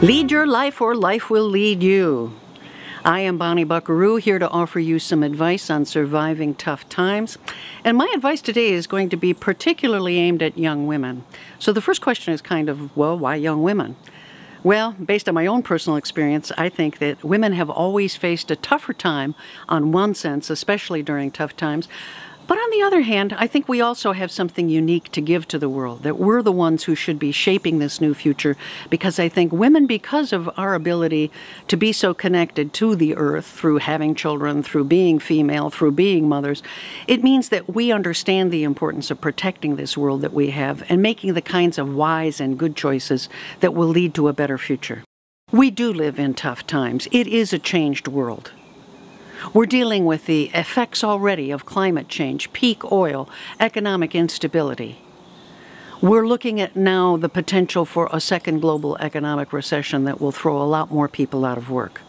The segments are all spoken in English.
Lead your life or life will lead you. I am Bonnie Bucqueroux, here to offer you some advice on surviving tough times. And my advice today is going to be particularly aimed at young women. So the first question is kind of, well, why young women? Well, based on my own personal experience, I think that women have always faced a tougher time on one sense, especially during tough times. But on the other hand, I think we also have something unique to give to the world, that we're the ones who should be shaping this new future, because I think women, because of our ability to be so connected to the earth through having children, through being female, through being mothers, it means that we understand the importance of protecting this world that we have and making the kinds of wise and good choices that will lead to a better future. We do live in tough times. It is a changed world. We're dealing with the effects already of climate change, peak oil, economic instability. We're looking at now the potential for a second global economic recession that will throw a lot more people out of work.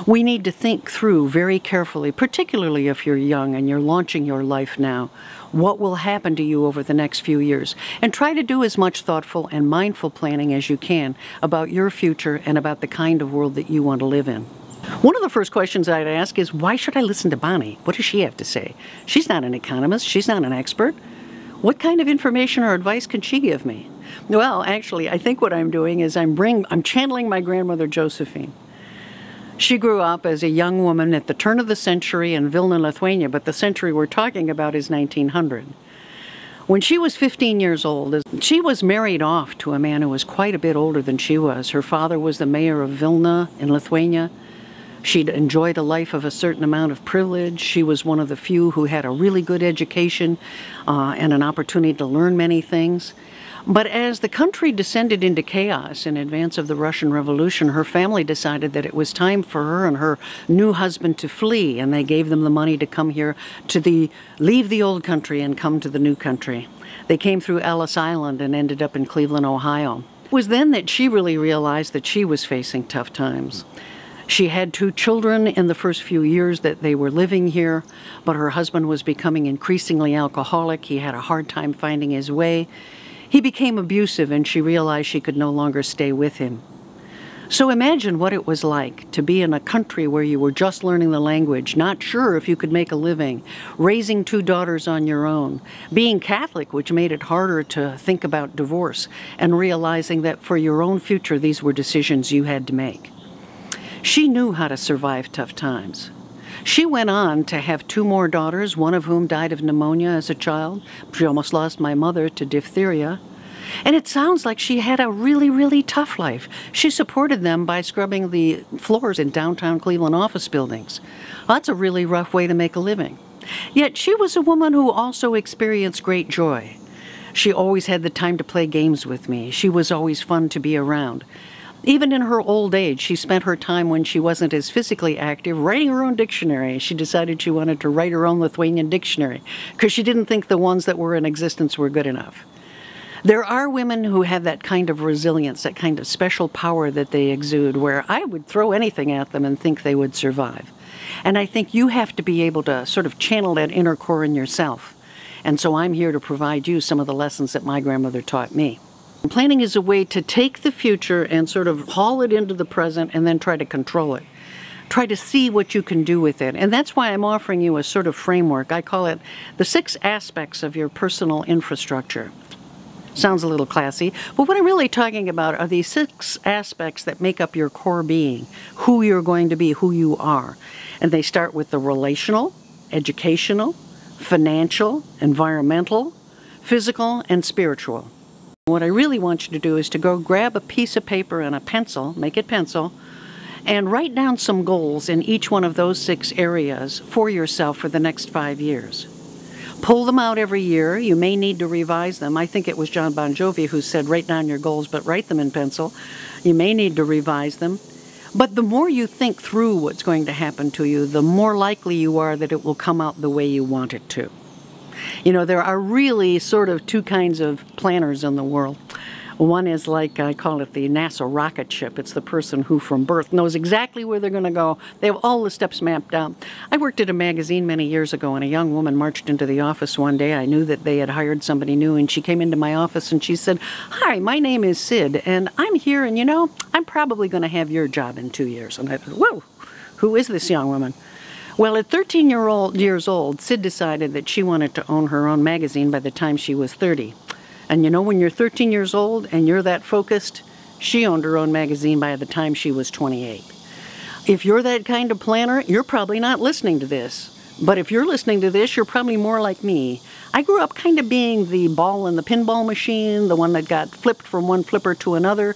We need to think through very carefully, particularly if you're young and you're launching your life now, what will happen to you over the next few years, and try to do as much thoughtful and mindful planning as you can about your future and about the kind of world that you want to live in. One of the first questions I'd ask is, why should I listen to Bonnie? What does she have to say? She's not an economist. She's not an expert. What kind of information or advice can she give me? Well, actually, I think what I'm doing is I'm channeling my grandmother, Josephine. She grew up as a young woman at the turn of the century in Vilna, Lithuania, but the century we're talking about is 1900. When she was 15 years old, she was married off to a man who was quite a bit older than she was. Her father was the mayor of Vilna in Lithuania. She'd enjoyed a life of a certain amount of privilege. She was one of the few who had a really good education and an opportunity to learn many things. But as the country descended into chaos in advance of the Russian Revolution, her family decided that it was time for her and her new husband to flee, and they gave them the money to come here, leave the old country and come to the new country. They came through Ellis Island and ended up in Cleveland, Ohio. It was then that she really realized that she was facing tough times. She had 2 children in the first few years that they were living here, but her husband was becoming increasingly alcoholic. He had a hard time finding his way. He became abusive, and she realized she could no longer stay with him. So imagine what it was like to be in a country where you were just learning the language, not sure if you could make a living, raising 2 daughters on your own, being Catholic, which made it harder to think about divorce, and realizing that for your own future, these were decisions you had to make. She knew how to survive tough times. She went on to have 2 more daughters, one of whom died of pneumonia as a child. She almost lost my mother to diphtheria. And it sounds like she had a really, really tough life. She supported them by scrubbing the floors in downtown Cleveland office buildings. That's a really rough way to make a living. Yet she was a woman who also experienced great joy. She always had the time to play games with me. She was always fun to be around. Even in her old age, she spent her time when she wasn't as physically active writing her own dictionary. She decided she wanted to write her own Lithuanian dictionary because she didn't think the ones that were in existence were good enough. There are women who have that kind of resilience, that kind of special power that they exude, where I would throw anything at them and think they would survive. And I think you have to be able to sort of channel that inner core in yourself. And so I'm here to provide you some of the lessons that my grandmother taught me. Planning is a way to take the future and sort of haul it into the present and then try to control it. Try to see what you can do with it. And that's why I'm offering you a sort of framework. I call it the 6 aspects of your personal infrastructure. Sounds a little classy, but what I'm really talking about are these 6 aspects that make up your core being, who you're going to be, who you are. And they start with the relational, educational, financial, environmental, physical, and spiritual. What I really want you to do is to go grab a piece of paper and a pencil, make it pencil, and write down some goals in each one of those 6 areas for yourself for the next 5 years. Pull them out every year. You may need to revise them. I think it was John Bon Jovi who said, write down your goals, but write them in pencil. You may need to revise them. But the more you think through what's going to happen to you, the more likely you are that it will come out the way you want it to. You know, there are really sort of 2 kinds of planners in the world. One is like, I call it the NASA rocket ship. It's the person who from birth knows exactly where they're going to go. They have all the steps mapped out. I worked at a magazine many years ago, and a young woman marched into the office one day. I knew that they had hired somebody new, and she came into my office and she said, "Hi, my name is Sid, and I'm here, and you know, I'm probably going to have your job in 2 years." And I thought, whoa, who is this young woman? Well, at 13 years old, Sid decided that she wanted to own her own magazine by the time she was 30. And you know, when you're 13 years old and you're that focused, she owned her own magazine by the time she was 28. If you're that kind of planner, you're probably not listening to this. But if you're listening to this, you're probably more like me. I grew up kind of being the ball in the pinball machine, the one that got flipped from one flipper to another.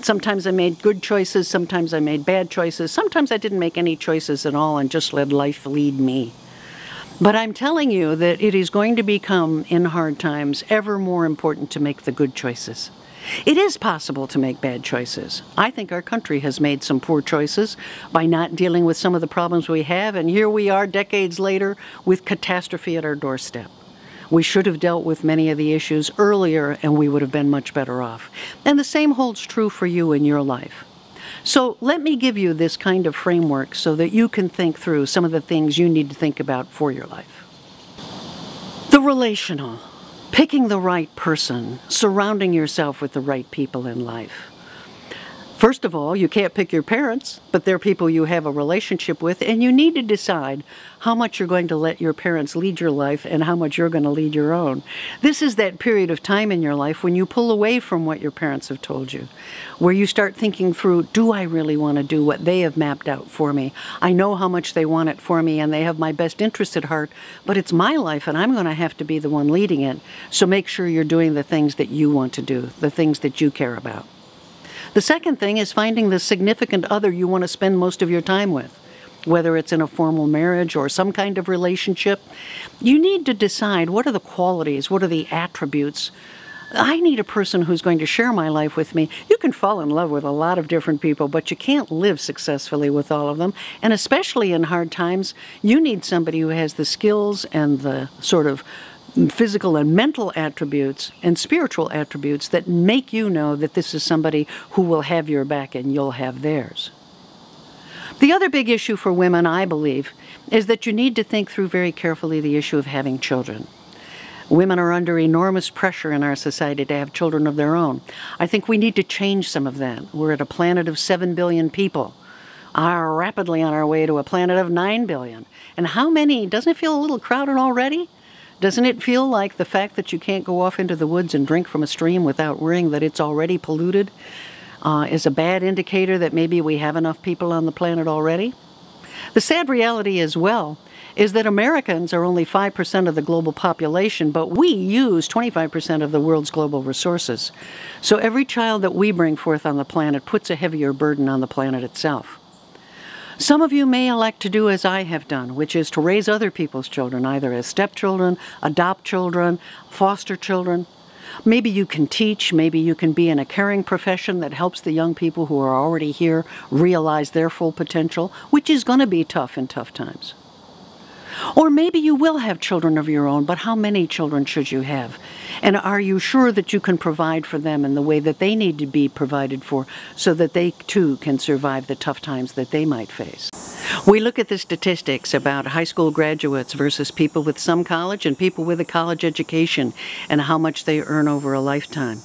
Sometimes I made good choices, sometimes I made bad choices, sometimes I didn't make any choices at all and just let life lead me. But I'm telling you that it is going to become, in hard times, ever more important to make the good choices. It is possible to make bad choices. I think our country has made some poor choices by not dealing with some of the problems we have, and here we are decades later with catastrophe at our doorstep. We should have dealt with many of the issues earlier, and we would have been much better off. And the same holds true for you in your life. So let me give you this kind of framework so that you can think through some of the things you need to think about for your life. The relational, picking the right person, surrounding yourself with the right people in life. First of all, you can't pick your parents, but they're people you have a relationship with, and you need to decide how much you're going to let your parents lead your life and how much you're going to lead your own. This is that period of time in your life when you pull away from what your parents have told you, where you start thinking through, do I really want to do what they have mapped out for me? I know how much they want it for me, and they have my best interest at heart, but it's my life, and I'm going to have to be the one leading it, so make sure you're doing the things that you want to do, the things that you care about. The second thing is finding the significant other you want to spend most of your time with. Whether it's in a formal marriage or some kind of relationship, you need to decide what are the qualities, what are the attributes. I need a person who's going to share my life with me. You can fall in love with a lot of different people, but you can't live successfully with all of them. And especially in hard times, you need somebody who has the skills and the sort of physical and mental attributes and spiritual attributes that make you know that this is somebody who will have your back and you'll have theirs. The other big issue for women, I believe, is that you need to think through very carefully the issue of having children. Women are under enormous pressure in our society to have children of their own. I think we need to change some of that. We're at a planet of 7 billion people. Are rapidly on our way to a planet of 9 billion. And how many? Doesn't it feel a little crowded already? Doesn't it feel like the fact that you can't go off into the woods and drink from a stream without worrying that it's already polluted is a bad indicator that maybe we have enough people on the planet already? The sad reality as well is that Americans are only 5% of the global population, but we use 25% of the world's global resources. So every child that we bring forth on the planet puts a heavier burden on the planet itself. Some of you may elect to do as I have done, which is to raise other people's children, either as stepchildren, adopt children, foster children. Maybe you can teach, maybe you can be in a caring profession that helps the young people who are already here realize their full potential, which is going to be tough in tough times. Or maybe you will have children of your own, but how many children should you have? And are you sure that you can provide for them in the way that they need to be provided for so that they too can survive the tough times that they might face? We look at the statistics about high school graduates versus people with some college and people with a college education and how much they earn over a lifetime.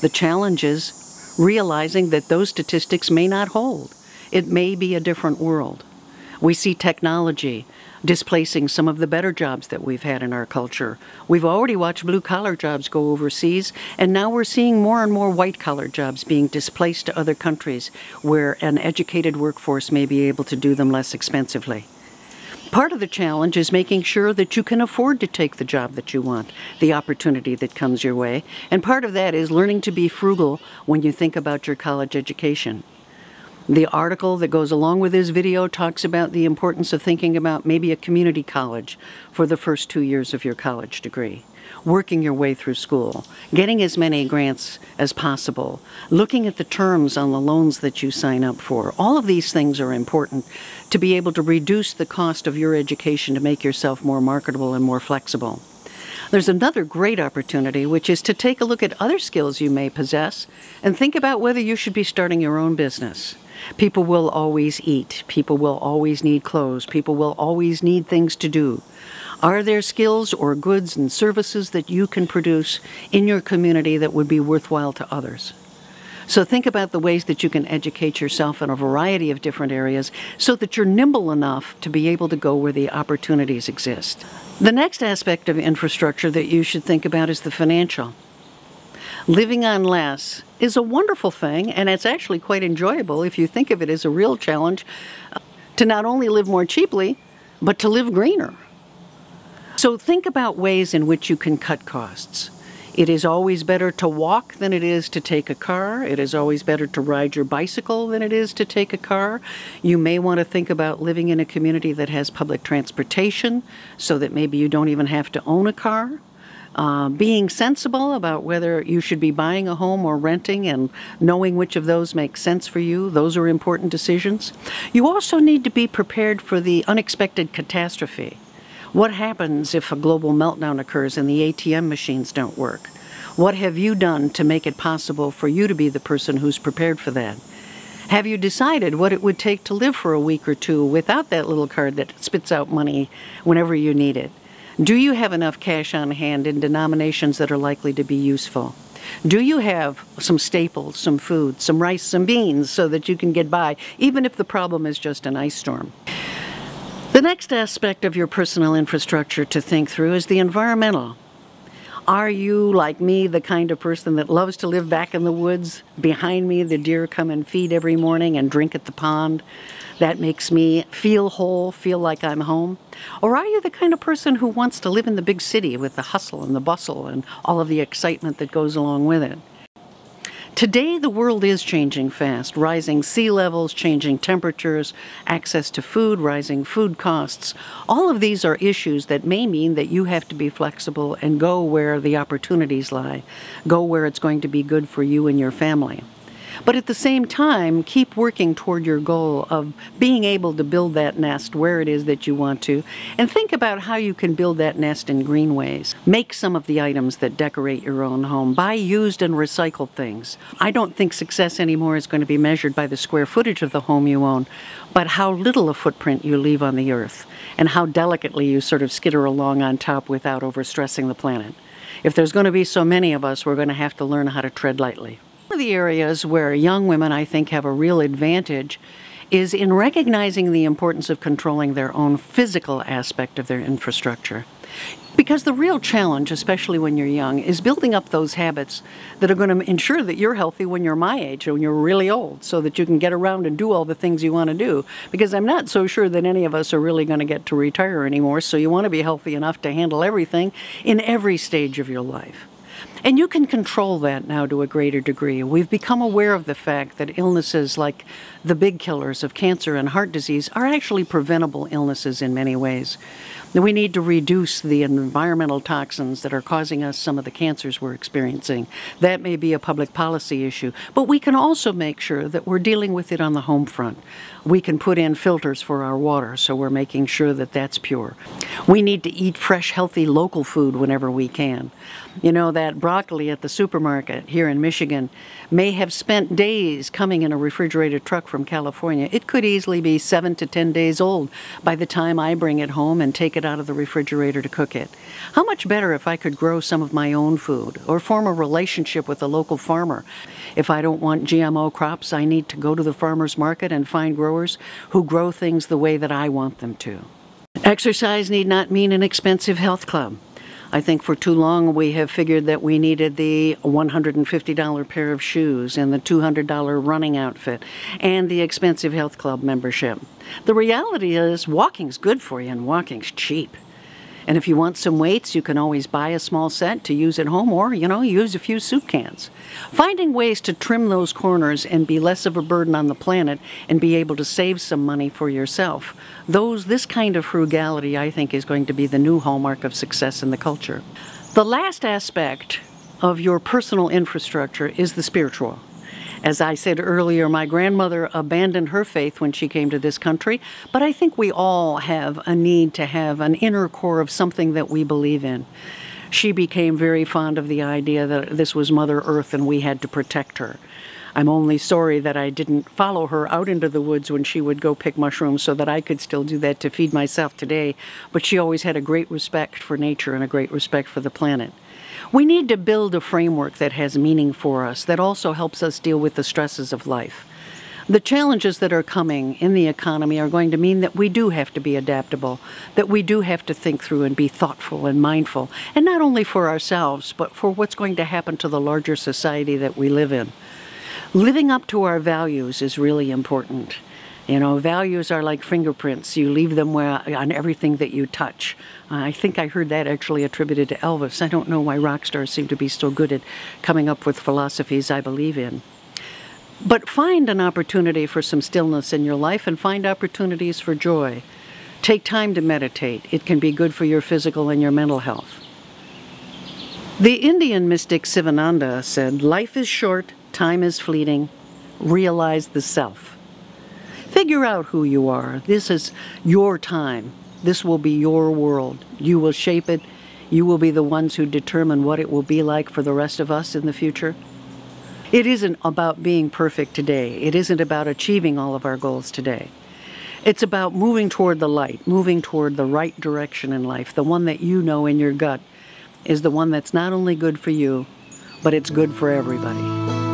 The challenge is realizing that those statistics may not hold. It may be a different world. We see technology displacing some of the better jobs that we've had in our culture. We've already watched blue-collar jobs go overseas, and now we're seeing more and more white-collar jobs being displaced to other countries where an educated workforce may be able to do them less expensively. Part of the challenge is making sure that you can afford to take the job that you want, the opportunity that comes your way, and part of that is learning to be frugal when you think about your college education. The article that goes along with this video talks about the importance of thinking about maybe a community college for the first 2 years of your college degree, working your way through school, getting as many grants as possible, looking at the terms on the loans that you sign up for. All of these things are important to be able to reduce the cost of your education to make yourself more marketable and more flexible. There's another great opportunity, which is to take a look at other skills you may possess and think about whether you should be starting your own business. People will always eat. People will always need clothes. People will always need things to do. Are there skills or goods and services that you can produce in your community that would be worthwhile to others? So think about the ways that you can educate yourself in a variety of different areas so that you're nimble enough to be able to go where the opportunities exist. The next aspect of infrastructure that you should think about is the financial. Living on less is a wonderful thing, and it's actually quite enjoyable if you think of it as a real challenge to not only live more cheaply, but to live greener. So think about ways in which you can cut costs. It is always better to walk than it is to take a car. It is always better to ride your bicycle than it is to take a car. You may want to think about living in a community that has public transportation so that maybe you don't even have to own a car. Being sensible about whether you should be buying a home or renting and knowing which of those makes sense for you. Those are important decisions. You also need to be prepared for the unexpected catastrophe. What happens if a global meltdown occurs and the ATM machines don't work? What have you done to make it possible for you to be the person who's prepared for that? Have you decided what it would take to live for a week or two without that little card that spits out money whenever you need it? Do you have enough cash on hand in denominations that are likely to be useful? Do you have some staples, some food, some rice, some beans so that you can get by, even if the problem is just an ice storm? The next aspect of your personal infrastructure to think through is the environmental. Are you, like me, the kind of person that loves to live back in the woods? Behind me, the deer come and feed every morning and drink at the pond. That makes me feel whole, feel like I'm home. Or are you the kind of person who wants to live in the big city with the hustle and the bustle and all of the excitement that goes along with it? Today, the world is changing fast. Rising sea levels, changing temperatures, access to food, rising food costs. All of these are issues that may mean that you have to be flexible and go where the opportunities lie. Go where it's going to be good for you and your family. But at the same time, keep working toward your goal of being able to build that nest where it is that you want to, and think about how you can build that nest in green ways. Make some of the items that decorate your own home. Buy used and recycled things. I don't think success anymore is going to be measured by the square footage of the home you own, but how little a footprint you leave on the earth, and how delicately you sort of skitter along on top without overstressing the planet. If there's going to be so many of us, we're going to have to learn how to tread lightly. One of the areas where young women, I think, have a real advantage is in recognizing the importance of controlling their own physical aspect of their infrastructure. Because the real challenge, especially when you're young, is building up those habits that are going to ensure that you're healthy when you're my age, or when you're really old, so that you can get around and do all the things you want to do. Because I'm not so sure that any of us are really going to get to retire anymore, so you want to be healthy enough to handle everything in every stage of your life. And you can control that now to a greater degree. We've become aware of the fact that illnesses like the big killers of cancer and heart disease are actually preventable illnesses in many ways. We need to reduce the environmental toxins that are causing us some of the cancers we're experiencing. That may be a public policy issue, but we can also make sure that we're dealing with it on the home front. We can put in filters for our water, so we're making sure that that's pure. We need to eat fresh, healthy, local food whenever we can. You know, that broccoli at the supermarket here in Michigan may have spent days coming in a refrigerated truck from California. It could easily be 7 to 10 days old by the time I bring it home and take it out of the refrigerator to cook it. How much better if I could grow some of my own food or form a relationship with a local farmer? If I don't want GMO crops, I need to go to the farmer's market and find growers who grow things the way that I want them to. Exercise need not mean an expensive health club. I think for too long we have figured that we needed the $150 pair of shoes and the $200 running outfit and the expensive health club membership. The reality is walking's good for you and walking's cheap. And if you want some weights, you can always buy a small set to use at home or, use a few soup cans. Finding ways to trim those corners and be less of a burden on the planet and be able to save some money for yourself. This kind of frugality, I think, is going to be the new hallmark of success in the culture. The last aspect of your personal infrastructure is the spiritual. As I said earlier, my grandmother abandoned her faith when she came to this country, but I think we all have a need to have an inner core of something that we believe in. She became very fond of the idea that this was Mother Earth and we had to protect her. I'm only sorry that I didn't follow her out into the woods when she would go pick mushrooms so that I could still do that to feed myself today, but she always had a great respect for nature and a great respect for the planet. We need to build a framework that has meaning for us, that also helps us deal with the stresses of life. The challenges that are coming in the economy are going to mean that we do have to be adaptable, that we do have to think through and be thoughtful and mindful, and not only for ourselves, but for what's going to happen to the larger society that we live in. Living up to our values is really important. You know, values are like fingerprints. You leave them on everything that you touch. I think I heard that actually attributed to Elvis. I don't know why rock stars seem to be so good at coming up with philosophies I believe in. But find an opportunity for some stillness in your life and find opportunities for joy. Take time to meditate. It can be good for your physical and your mental health. The Indian mystic Sivananda said, "Life is short, time is fleeting. Realize the self." Figure out who you are. This is your time. This will be your world. You will shape it. You will be the ones who determine what it will be like for the rest of us in the future. It isn't about being perfect today. It isn't about achieving all of our goals today. It's about moving toward the light, moving toward the right direction in life, the one that you know in your gut is the one that's not only good for you, but it's good for everybody.